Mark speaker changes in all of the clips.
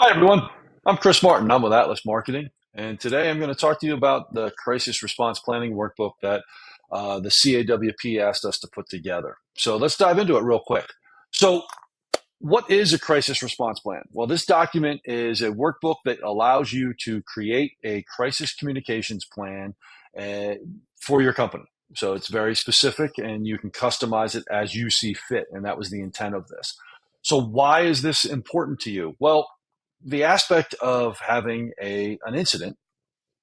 Speaker 1: Hi, everyone. I'm Chris Martin. I'm with Atlas Marketing. And today I'm going to talk to you about the crisis response planning workbook that the CAWP asked us to put together. So let's dive into it real quick. So, what is a crisis response plan? Well, this document is a workbook that allows you to create a crisis communications plan uh, for your company. So it's very specific and you can customize it as you see fit. And that was the intent of this. So, why is this important to you? Well, the aspect of having an incident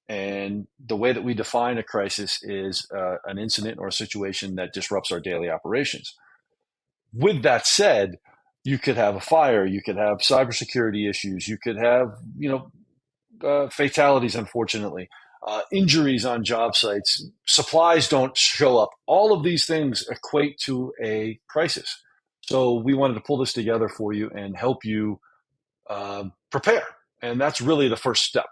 Speaker 1: and the way that we define a crisis is an incident or a situation that disrupts our daily operations. With that said, you could have a fire, you could have cybersecurity issues, you could have fatalities, unfortunately, injuries on job sites, supplies don't show up. All of these things equate to a crisis. So we wanted to pull this together for you and help you prepare. And that's really the first step.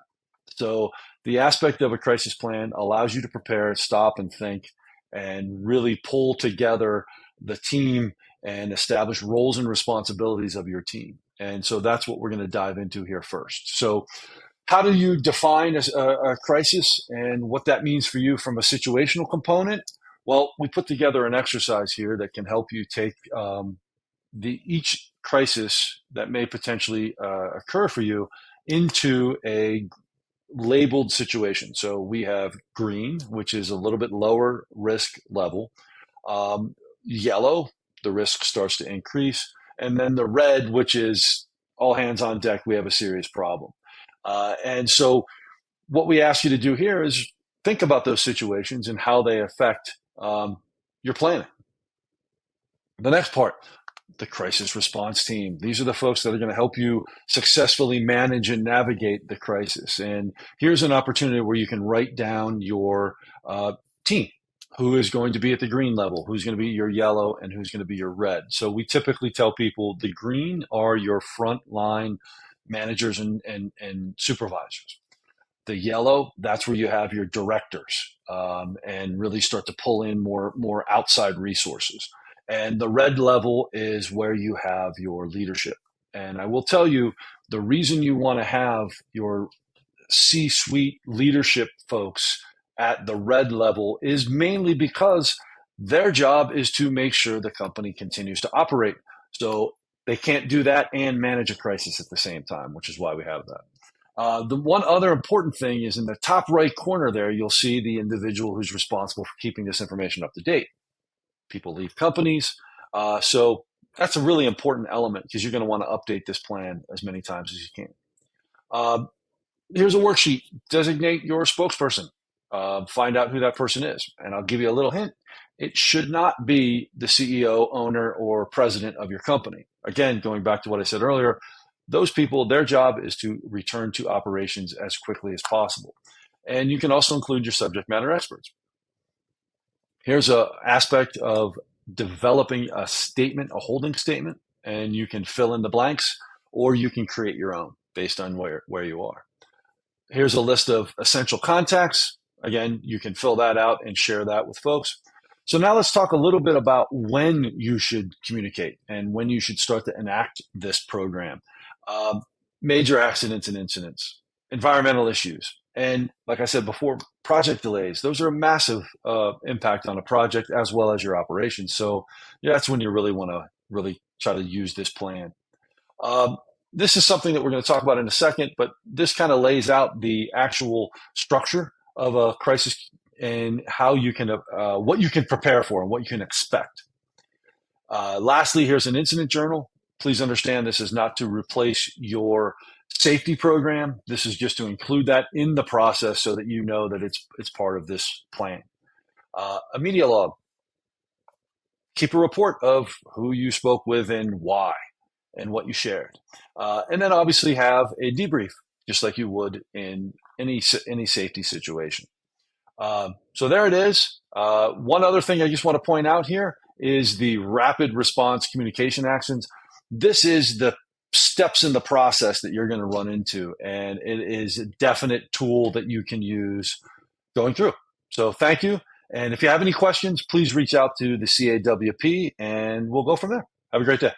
Speaker 1: So the aspect of a crisis plan allows you to prepare, stop and think, and really pull together the team and establish roles and responsibilities of your team. And so that's what we're going to dive into here first. So how do you define a crisis and what that means for you from a situational component? Well, we put together an exercise here that can help you take each crisis that may potentially occur for you into a labeled situation. So we have green, which is a little bit lower risk level. Yellow, the risk starts to increase. And then the red, which is all hands on deck, we have a serious problem. And so what we ask you to do here is think about those situations and how they affect your planning. The next part, the crisis response team. These are the folks that are going to help you successfully manage and navigate the crisis. And here's an opportunity where you can write down your team, who is going to be at the green level, who's going to be your yellow, and who's going to be your red. So we typically tell people the green are your frontline managers and supervisors. The yellow, that's where you have your directors and really start to pull in more outside resources. And the red level is where you have your leadership. And I will tell you, the reason you want to have your C-suite leadership folks at the red level is mainly because their job is to make sure the company continues to operate. So they can't do that and manage a crisis at the same time, which is why we have that. The one other important thing is in the top right corner there, you'll see the individual who's responsible for keeping this information up to date. People leave companies. So that's a really important element because you're going to want to update this plan as many times as you can. Here's a worksheet. Designate your spokesperson. Find out who that person is. And I'll give you a little hint. It should not be the CEO, owner, or president of your company. Again, going back to what I said earlier, those people, their job is to return to operations as quickly as possible. And you can also include your subject matter experts. Here's an aspect of developing a statement, a holding statement, and you can fill in the blanks or you can create your own based on where you are. Here's a list of essential contacts. Again, you can fill that out and share that with folks. So now let's talk a little bit about when you should communicate and when you should start to enact this program. Major accidents and incidents, environmental issues, and like I said before, project delays. Those are a massive impact on a project as well as your operations. So yeah, that's when you really want to really try to use this plan. This is something that we're going to talk about in a second, but this kind of lays out the actual structure of a crisis and how you can, what you can prepare for and what you can expect. Lastly, here's an incident journal. Please understand this is not to replace your safety program. This is just to include that in the process so that you know that it's part of this plan. A media log. Keep a report of who you spoke with and why and what you shared. And then obviously have a debrief, just like you would in any safety situation. So there it is. One other thing I just want to point out here is the rapid response communication actions. This is the steps in the process that you're going to run into, and it is a definite tool that you can use going through. So thank you. And if you have any questions, please reach out to the CAWP and we'll go from there. Have a great day.